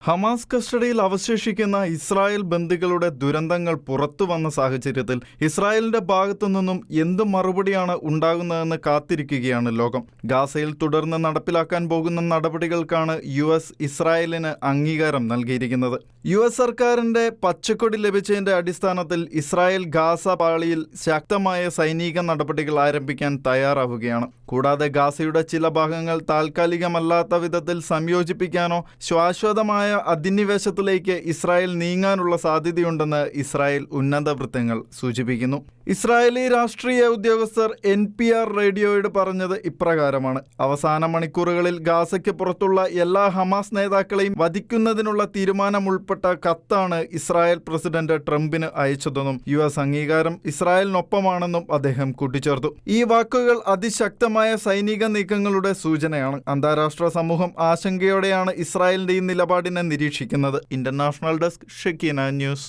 Hamas കസ്റ്റഡിയിൽ അവശേഷിക്കുന്ന Israel ബന്ദികളുടെ ദുരന്തങ്ങൾ പുറത്തു വന്ന സാഹചര്യത്തിൽ ഇസ്രായേലിന്റെ ഭാഗത്തു നിന്നും എന്ത് മറുപടിയാണ് ഉണ്ടാകുന്നതെന്ന് കാത്തിരിക്കുകയാണ് ലോകം. ഗാസയിൽ തുടർന്ന് നടപ്പിലാക്കാൻ പോകുന്ന നടപടികൾക്കാണ് ഇസ്രായേലിന് അംഗീകാരം നൽകിയിരിക്കുന്നത്. സർക്കാരിന്റെ പച്ചക്കൊടി ലഭിച്ചതിന്റെ അടിസ്ഥാനത്തിൽ ഇസ്രായേൽ ഗാസ പാളിയിൽ ശക്തമായ സൈനിക നടപടികൾ ആരംഭിക്കാൻ തയ്യാറാവുകയാണ്. കൂടാതെ ഗാസയുടെ ചില ഭാഗങ്ങൾ താൽക്കാലികമല്ലാത്ത വിധത്തിൽ സംയോജിപ്പിക്കാനോ ശാശ്വതമായ അധിനിവേശത്തിലേക്ക് ഇസ്രായേൽ നീങ്ങാനുള്ള സാധ്യതയുണ്ടെന്ന് ഇസ്രായേൽ ഉന്നത വൃത്തങ്ങൾ സൂചിപ്പിക്കുന്നു. ഇസ്രായേലി രാഷ്ട്രീയ ഉദ്യോഗസ്ഥർ NPR റേഡിയോയോട് പറഞ്ഞത് ഇപ്രകാരമാണ്: അവസാന മണിക്കൂറുകളിൽ ഗാസയ്ക്ക് പുറത്തുള്ള എല്ലാ ഹമാസ് നേതാക്കളെയും വധിക്കുന്നതിനുള്ള തീരുമാനം ഉൾപ്പെട്ട കത്താണ് ഇസ്രായേൽ പ്രസിഡന്റ് ട്രംപിന് അയച്ചതെന്നും അംഗീകാരം ഇസ്രായേലിനൊപ്പമാണെന്നും അദ്ദേഹം കൂട്ടിച്ചേർത്തു. ഈ വാക്കുകൾ അതിശക്തമായ സൈനിക നീക്കങ്ങളുടെ സൂചനയാണ്. അന്താരാഷ്ട്ര സമൂഹം ആശങ്കയോടെയാണ് ഇസ്രായേലിന്റെ ഈ നിലപാടിനെ നിരീക്ഷിക്കുന്നത്. International desk, Shekinah news.